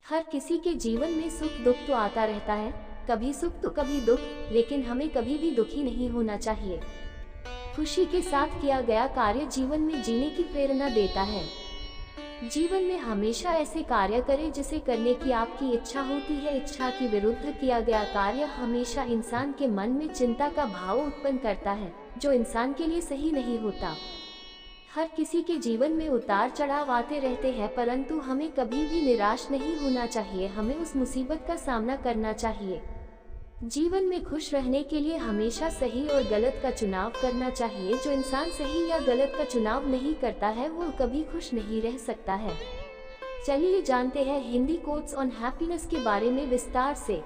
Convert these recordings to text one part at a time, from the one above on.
हर किसी के जीवन में सुख दुख तो आता रहता है, कभी सुख तो कभी दुख, लेकिन हमें कभी भी दुखी नहीं होना चाहिए। खुशी के साथ किया गया कार्य जीवन में जीने की प्रेरणा देता है। जीवन में हमेशा ऐसे कार्य करें जिसे करने की आपकी इच्छा होती है। इच्छा के विरुद्ध किया गया कार्य हमेशा इंसान के मन में चिंता का भाव उत्पन्न करता है, जो इंसान के लिए सही नहीं होता। हर किसी के जीवन में उतार चढ़ाव आते रहते हैं, परंतु हमें कभी भी निराश नहीं होना चाहिए। हमें उस मुसीबत का सामना करना चाहिए। जीवन में खुश रहने के लिए हमेशा सही और गलत का चुनाव करना चाहिए। जो इंसान सही या गलत का चुनाव नहीं करता है, वो कभी खुश नहीं रह सकता है। चलिए जानते हैं हिंदी कोट्स ऑन हैप्पीनेस के बारे में विस्तार से।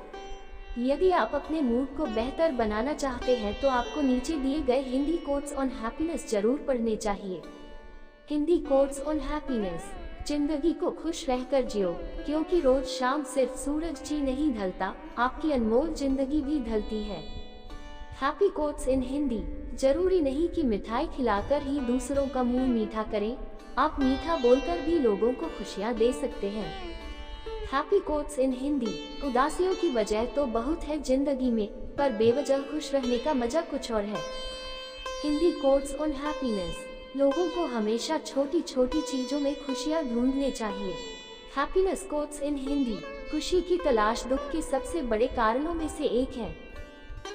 यदि आप अपने मूड को बेहतर बनाना चाहते हैं तो आपको नीचे दिए गए हिंदी कोट्स ऑन हैप्पीनेस जरूर पढ़ने चाहिए। Hindi quotes on happiness. जिंदगी को खुश रहकर जियो, क्योंकि रोज शाम सिर्फ सूरज ही नहीं ढलता, आपकी अनमोल जिंदगी भी ढलती है। Happy quotes in Hindi. जरूरी नहीं कि मिठाई खिलाकर ही दूसरों का मुंह मीठा करें, आप मीठा बोलकर भी लोगों को खुशियां दे सकते हैं। Happy quotes in Hindi. उदासियों की वजह तो बहुत है जिंदगी में, पर बेवजह खुश रहने का मजा कुछ और है। Hindi quotes on happiness. लोगों को हमेशा छोटी छोटी चीजों में खुशियां ढूंढने चाहिए। Happiness quotes in Hindi. खुशी की तलाश दुख के सबसे बड़े कारणों में से एक है।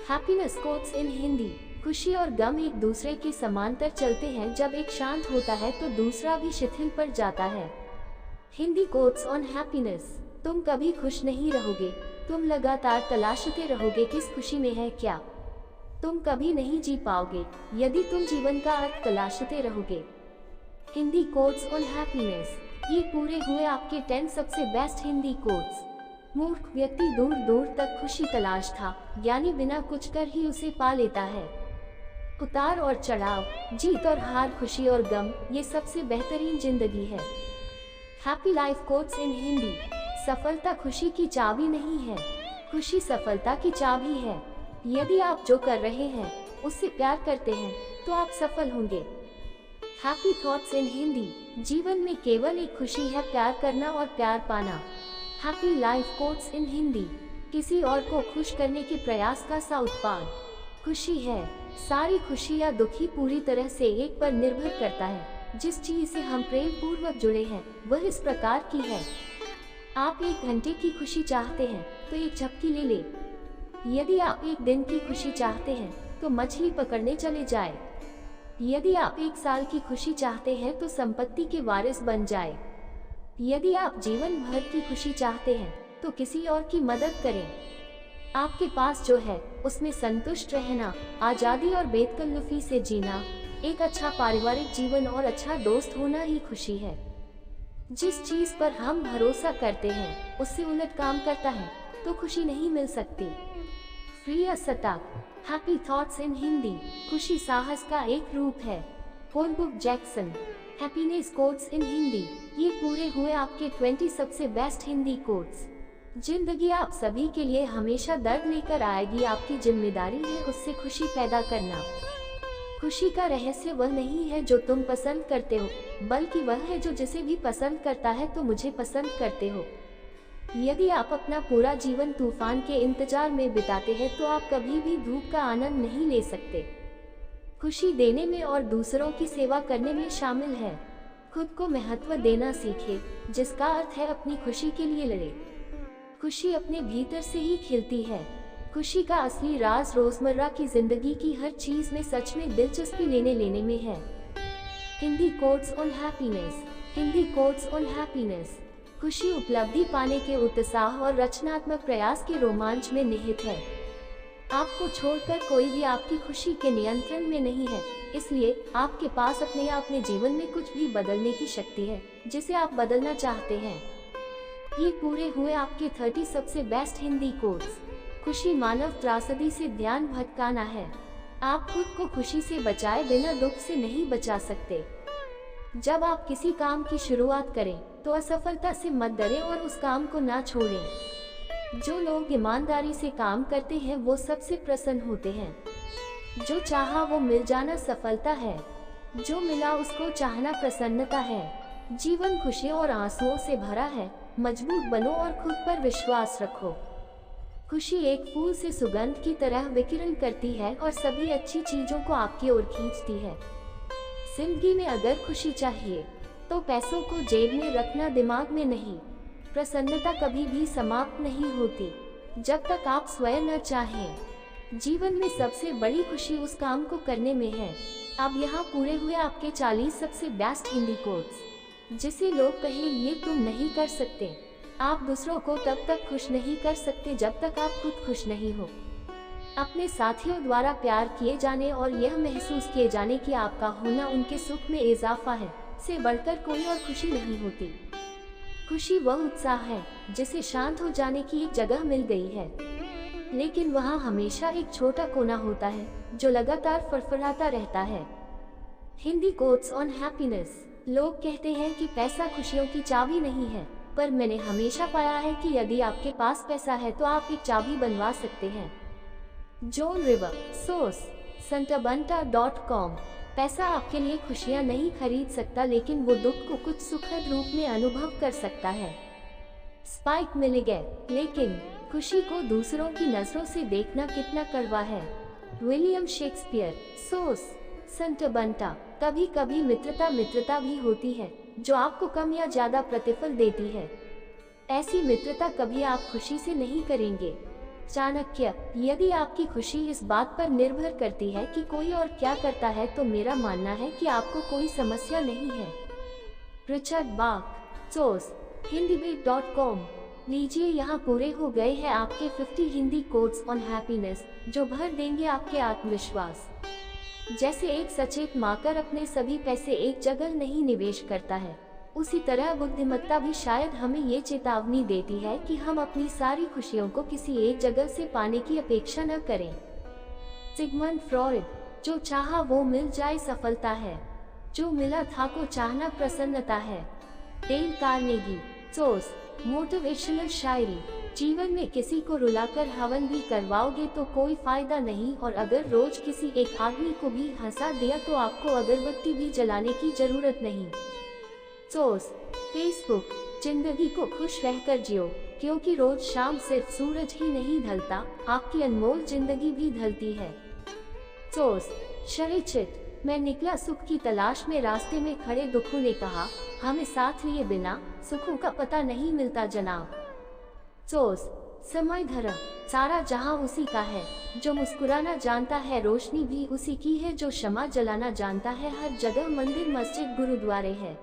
Happiness quotes in Hindi. खुशी और गम एक दूसरे के समांतर चलते हैं। जब एक शांत होता है तो दूसरा भी शिथिल पड़ जाता है। Hindi quotes on happiness. तुम कभी खुश नहीं रहोगे, तुम लगातार तलाशते रहोगे किस खुशी में है क्या। तुम कभी नहीं जी पाओगे यदि तुम जीवन का अर्थ तलाशते रहोगे। Hindi quotes on happiness. ये पूरे हुए आपके 10 सबसे बेस्ट हिंदी कोट्स। मूर्ख व्यक्ति दूर दूर तक खुशी तलाश था, ज्ञानी बिना कुछ कर ही उसे पा लेता है। उतार और चढ़ाव, जीत और हार, खुशी और गम, ये सबसे बेहतरीन जिंदगी है। Happy life quotes in Hindi. सफलता खुशी की चाबी नहीं है, खुशी सफलता की चाबी है। यदि आप जो कर रहे हैं उससे प्यार करते हैं तो आप सफल होंगे। Happy thoughts in Hindi. जीवन में केवल एक खुशी है, प्यार करना और प्यार पाना। Happy life quotes in Hindi. किसी और को खुश करने के प्रयास का सा उत्पाद खुशी है। सारी खुशी या दुखी पूरी तरह से एक पर निर्भर करता है। जिस चीज से हम प्रेम पूर्वक जुड़े हैं वह इस प्रकार की है। आप 1 घंटे की खुशी चाहते हैं तो एक झपकी ले ले। यदि आप 1 दिन की खुशी चाहते हैं तो मछली पकड़ने चले जाए। यदि आप 1 साल की खुशी चाहते हैं तो संपत्ति के वारिस बन जाए। यदि आप जीवन भर की खुशी चाहते हैं तो किसी और की मदद करें। आपके पास जो है उसमें संतुष्ट रहना, आजादी और बेतकल्लुफी से जीना, एक अच्छा पारिवारिक जीवन और अच्छा दोस्त होना ही खुशी है। जिस चीज पर हम भरोसा करते हैं उससे उलट काम करता है तो खुशी नहीं मिल सकती। प्रिय सताक। Happy thoughts in Hindi. खुशी साहस का एक रूप है। Colebrook Jackson. Happiness quotes in Hindi. ये पूरे हुए आपके 20 सबसे बेस्ट हिंदी कोट्स। जिंदगी आप सभी के लिए हमेशा दर्द लेकर आएगी, आपकी जिम्मेदारी है उससे खुशी पैदा करना। खुशी का रहस्य वह नहीं है जो तुम पसंद करते हो, बल्कि वह है जो जिसे भी पसंद करता है तो मुझे पसंद करते हो। यदि आप अपना पूरा जीवन तूफान के इंतजार में बिताते हैं तो आप कभी भी धूप का आनंद नहीं ले सकते। खुशी देने में और दूसरों की सेवा करने में शामिल है। खुद को महत्व देना सीखे, जिसका अर्थ है अपनी खुशी के लिए लड़े। खुशी अपने भीतर से ही खिलती है। खुशी का असली राज रोजमर्रा की जिंदगी की हर चीज में सच में दिलचस्पी लेने में है। Hindi quotes on happiness. Hindi quotes on happiness. खुशी उपलब्धि पाने के उत्साह और रचनात्मक प्रयास के रोमांच में निहित है। आपको छोड़कर कोई भी आपकी खुशी के नियंत्रण में नहीं है, इसलिए आपके पास अपने जीवन में कुछ भी बदलने की शक्ति है जिसे आप बदलना चाहते हैं। ये पूरे हुए आपके 30 सबसे बेस्ट हिंदी कोट्स। खुशी मानव त्रासदी से ध्यान भटकाना है। आप खुद को खुशी से बचाए बिना दुख से नहीं बचा सकते। जब आप किसी काम की शुरुआत करें तो असफलता से मत डरें और उस काम को ना छोड़ें। जो लोग ईमानदारी से काम करते हैं वो सबसे प्रसन्न होते हैं। जो चाहा वो मिल जाना सफलता है, जो मिला उसको चाहना प्रसन्नता है। जीवन खुशियों और आंसुओं से भरा है, मजबूत बनो और खुद पर विश्वास रखो। खुशी एक फूल से सुगंध की तरह विकिरण करती है और सभी अच्छी चीजों को आपकी ओर खींचती है। जिंदगी में अगर खुशी चाहिए तो पैसों को जेब में रखना, दिमाग में नहीं। प्रसन्नता कभी भी समाप्त नहीं होती जब तक आप स्वयं न चाहें। जीवन में सबसे बड़ी खुशी उस काम को करने में है। अब यहाँ पूरे हुए आपके 40 सबसे बेस्ट हिंदी कोट्स जिसे लोग कहें ये तुम नहीं कर सकते। आप दूसरों को तब तक खुश नहीं कर सकते जब तक आप खुद खुश नहीं हो। अपने साथियों द्वारा प्यार किए जाने और यह महसूस किए जाने कि आपका होना उनके सुख में इजाफा है से बढ़कर कोई और खुशी नहीं होती। खुशी वह उत्साह है जिसे शांत हो जाने की एक जगह मिल गई है, लेकिन वहाँ हमेशा एक छोटा कोना होता है जो लगातार फड़फड़ाता रहता है। Hindi quotes on happiness. लोग कहते हैं कि पैसा खुशियों की चाबी नहीं है, पर मैंने हमेशा पाया है कि यदि आपके पास पैसा है तो आप एक चाबी बनवा सकते हैं। John river source santabanta.com। पैसा आपके लिए खुशियाँ नहीं खरीद सकता, लेकिन वो दुख को कुछ सुखद रूप में अनुभव कर सकता है। स्पाइक मिलिगन। लेकिन खुशी को दूसरों की नजरों से देखना कितना कड़वा है। William Shakespeare. सोर्स संटाबंटा। कभी कभी मित्रता भी होती है जो आपको कम या ज्यादा प्रतिफल देती है। ऐसी मित्रता कभी आप खुशी से नहीं करेंगे। चाणक्य। यदि आपकी खुशी इस बात पर निर्भर करती है कि कोई और क्या करता है तो मेरा मानना है कि आपको कोई समस्या नहीं है। रिचर्ड बाक। सोर्स हिंदीबीट.com। लीजिए, यहाँ पूरे हो गए हैं आपके 50 हिंदी कोट्स ऑन हैप्पीनेस जो भर देंगे आपके आत्मविश्वास। जैसे एक सचेत माकर अपने सभी पैसे एक जगह नहीं निवेश करता है, उसी तरह बुद्धिमत्ता भी शायद हमें ये चेतावनी देती है कि हम अपनी सारी खुशियों को किसी एक जगह से पाने की अपेक्षा न करें। Sigmund Freud. जो चाहा वो मिल जाए सफलता है, जो मिला था को चाहना प्रसन्नता है। Dale Carnegie. सोर्स मोटिवेशनल शायरी। जीवन में किसी को रुलाकर हवन भी करवाओगे तो कोई फायदा नहीं, और अगर रोज किसी एक आदमी को भी हंसा दिया तो आपको अगरबत्ती भी जलाने की जरूरत नहीं। Source Facebook. जिंदगी को खुश रहकर जियो, क्योंकि रोज शाम सिर्फ सूरज ही नहीं ढलता, आपकी अनमोल जिंदगी भी ढलती है। सोर्स शरिचित। मैं निकला सुख की तलाश में, रास्ते में खड़े दुखों ने कहा हमें साथ लिए बिना सुखों का पता नहीं मिलता जनाब। सोर्स समय धरा। सारा जहां उसी का है जो मुस्कुराना जानता है, रोशनी भी उसी की है जो शमा जलाना जानता है। हर जगह मंदिर मस्जिद गुरुद्वारे है,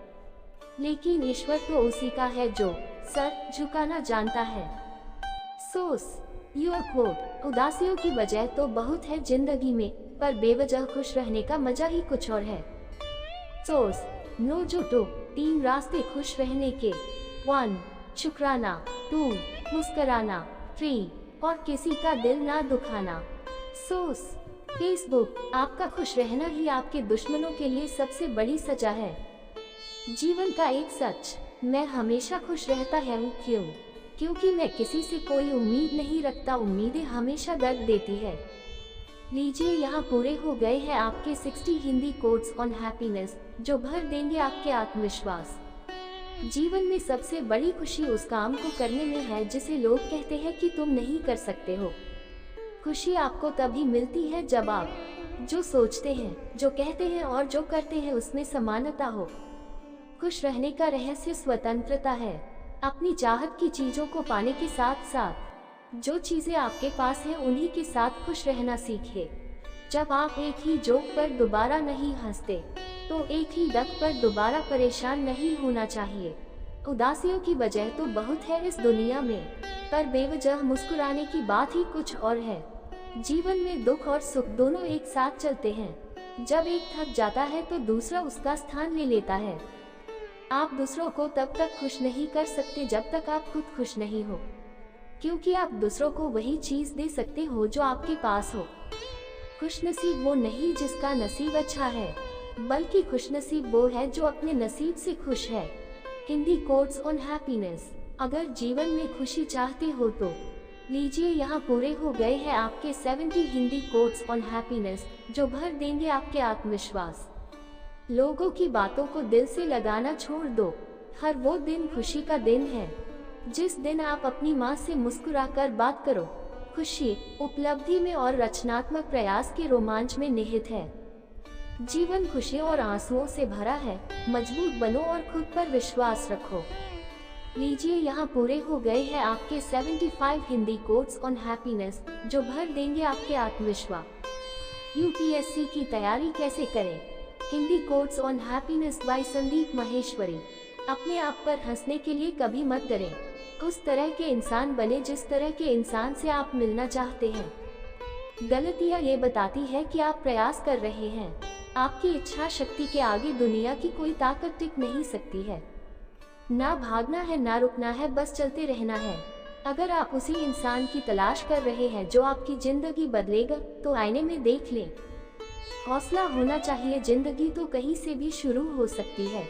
लेकिन ईश्वर तो उसी का है जो सर झुकाना जानता है। Source your coat. उदासियों की वजह तो बहुत है जिंदगी में, पर बेवजह खुश रहने का मजा ही कुछ और है। Source no Johto. 3 रास्ते खुश रहने के। 1 शुक्राना, 2 मुस्कराना, 3 और किसी का दिल ना दुखाना। Source Facebook. आपका खुश रहना ही आपके दुश्मनों के लिए सबसे बड़ी सजा है। जीवन का एक सच, मैं हमेशा खुश रहता हूँ। क्योंकि मैं किसी से कोई उम्मीद नहीं रखता, उम्मीदें हमेशा दर्द देती है। लीजिए, यहाँ पूरे हो गए हैं आपके 60 हिंदी कोट्स ऑन हैप्पीनेस जो भर देंगे आपके आत्मविश्वास। जीवन में सबसे बड़ी खुशी उस काम को करने में है जिसे लोग कहते हैं कि तुम नहीं कर सकते हो। खुशी आपको तभी मिलती है जब आप जो सोचते हैं, जो कहते हैं और जो करते हैं उसमें समानता हो। खुश रहने का रहस्य स्वतंत्रता है। अपनी चाहत की चीजों को पाने के साथ साथ जो चीजें आपके पास हैं उन्हीं के साथ खुश रहना सीखिए। जब आप एक ही जोक पर दोबारा नहीं हंसते तो एक ही डक पर दोबारा परेशान नहीं होना चाहिए। उदासियों की वजह तो बहुत है इस दुनिया में, पर बेवजह मुस्कुराने की बात ही कुछ और है। जीवन में दुख और सुख दोनों एक साथ चलते हैं। जब एक थक जाता है तो दूसरा उसका स्थान ले लेता है। आप दूसरों को तब तक खुश नहीं कर सकते जब तक आप खुद खुश नहीं हो, क्योंकि आप दूसरों को वही चीज दे सकते हो जो आपके पास हो। खुशनसीब वो नहीं जिसका नसीब अच्छा है, बल्कि खुशनसीब वो है जो अपने नसीब से खुश है। Hindi quotes on happiness. अगर जीवन में खुशी चाहते हो तो लीजिए, यहाँ पूरे हो गए हैं आपके 70 हिंदी कोट्स ऑन हैप्पीनेस जो भर देंगे आपके आत्मविश्वास। लोगों की बातों को दिल से लगाना छोड़ दो। हर वो दिन खुशी का दिन है। जिस दिन आप अपनी माँ से मुस्कुराकर बात करो। खुशी उपलब्धि में और रचनात्मक प्रयास के रोमांच में निहित है। जीवन खुशी और आंसुओं से भरा है। मजबूत बनो और खुद पर विश्वास रखो। लीजिए, यहाँ पूरे हो गए हैं आपके 75 हिंदी कोट्स ऑन हैप्पीनेस, जो भर देंगे आपके आत्मविश्वास। यूपीएससी की तैयारी कैसे करें? Hindi quotes on happiness bye Sandeep Maheshwari. अपने आप पर हंसने के लिए कभी मत डरें। उस तरह के इंसान बने जिस तरह के इंसान से आप मिलना चाहते हैं। गलतियाँ ये बताती है कि आप प्रयास कर रहे हैं। आपकी इच्छा शक्ति के आगे दुनिया की कोई ताकत टिक नहीं सकती है। ना भागना है ना रुकना है, बस चलते रहना है। अगर आप उसी इंसान की तलाश कर रहे हैं जो आपकी जिंदगी बदलेगा, तो आईने में देख लें। हौसला होना चाहिए, जिंदगी तो कहीं से भी शुरू हो सकती है।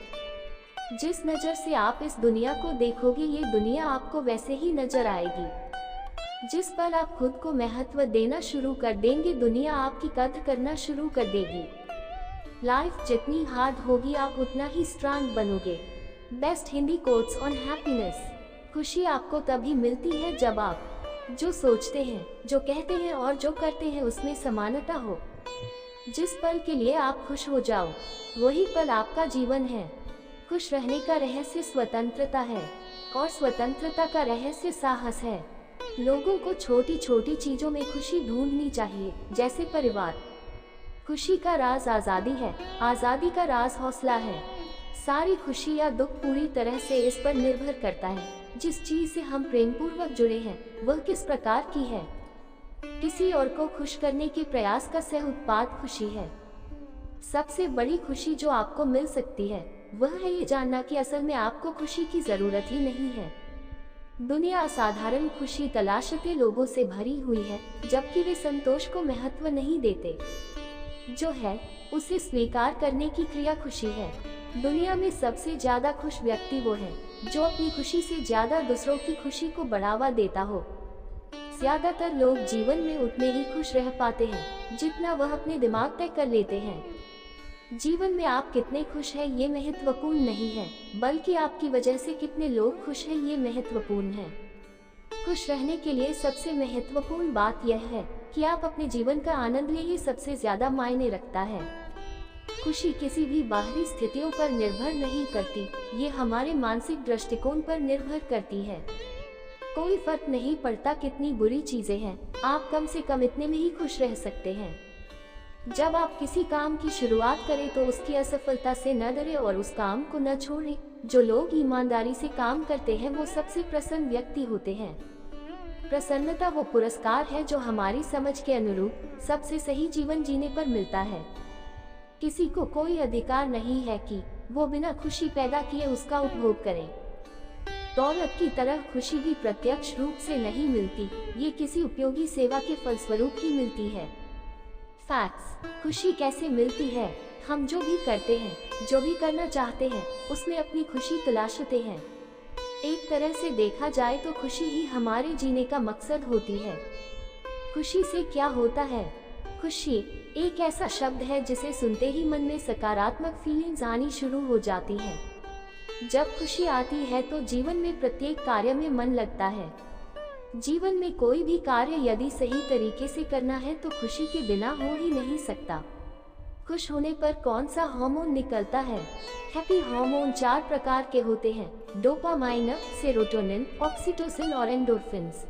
जिस नज़र से आप इस दुनिया को देखोगे, ये दुनिया आपको वैसे ही नजर आएगी। जिस पल आप खुद को महत्व देना शुरू कर देंगे, दुनिया आपकी कद्र करना शुरू कर देगी। लाइफ जितनी हार्ड होगी, आप उतना ही स्ट्रांग बनोगे। Best Hindi quotes on happiness. खुशी आपको तभी मिलती है जब आप जो सोचते हैं, जो कहते हैं और जो करते हैं उसमें समानता हो। जिस पल के लिए आप खुश हो जाओ, वही पल आपका जीवन है। खुश रहने का रहस्य स्वतंत्रता है, और स्वतंत्रता का रहस्य साहस है। लोगों को छोटी छोटी चीजों में खुशी ढूंढनी चाहिए, जैसे परिवार। खुशी का राज आज़ादी है, आज़ादी का राज हौसला है। सारी खुशी या दुख पूरी तरह से इस पर निर्भर करता है, जिस चीज से हम प्रेम पूर्वक जुड़े हैं वह किस प्रकार की है। किसी और को खुश करने के प्रयास का सह उत्पाद खुशी है। सबसे बड़ी खुशी जो आपको मिल सकती है, वह है ये जानना कि असल में आपको खुशी की जरूरत ही नहीं है। दुनिया असाधारण खुशी तलाशते लोगों से भरी हुई है, जबकि वे संतोष को महत्व नहीं देते। जो है उसे स्वीकार करने की क्रिया खुशी है। दुनिया में सबसे ज्यादा खुश व्यक्ति वो है जो अपनी खुशी से ज्यादा दूसरों की खुशी को बढ़ावा देता हो। ज्यादातर लोग जीवन में उतने ही खुश रह पाते हैं जितना वह अपने दिमाग तय कर लेते हैं। जीवन में आप कितने खुश हैं ये महत्वपूर्ण नहीं है, बल्कि आपकी वजह से कितने लोग खुश हैं ये महत्वपूर्ण है। खुश रहने के लिए सबसे महत्वपूर्ण बात यह है कि आप अपने जीवन का आनंद लें, ये सबसे ज्यादा मायने रखता है। खुशी किसी भी बाहरी स्थितियों पर निर्भर नहीं करती, ये हमारे मानसिक दृष्टिकोण पर निर्भर करती है। कोई फर्क नहीं पड़ता कितनी बुरी चीजें हैं, आप कम से कम इतने में ही खुश रह सकते हैं। जब आप किसी काम की शुरुआत करें तो उसकी असफलता से न डरें और उस काम को न छोड़ें। जो लोग ईमानदारी से काम करते हैं वो सबसे प्रसन्न व्यक्ति होते हैं। प्रसन्नता वो पुरस्कार है जो हमारी समझ के अनुरूप सबसे सही जीवन जीने पर मिलता है। किसी को कोई अधिकार नहीं है कि वो बिना खुशी पैदा किए उसका उपभोग करे। दौलत की तरह खुशी भी प्रत्यक्ष रूप से नहीं मिलती, ये किसी उपयोगी सेवा के फलस्वरूप ही मिलती है। फैक्ट्स। खुशी कैसे मिलती है? हम जो भी करते हैं, जो भी करना चाहते हैं, उसमें अपनी खुशी तलाशते हैं। एक तरह से देखा जाए तो खुशी ही हमारे जीने का मकसद होती है। खुशी से क्या होता है? खुशी एक ऐसा शब्द है जिसे सुनते ही मन में सकारात्मक फीलिंग्स आनी शुरू हो जाती हैं। जब खुशी आती है तो जीवन में प्रत्येक कार्य में मन लगता है। जीवन में कोई भी कार्य यदि सही तरीके से करना है तो खुशी के बिना हो ही नहीं सकता। खुश होने पर कौन सा हार्मोन निकलता है? हैप्पी हार्मोन 4 प्रकार के होते हैं: डोपामाइन, सेरोटोनिन, ऑक्सीटोसिन और एंडोर्फिन्स।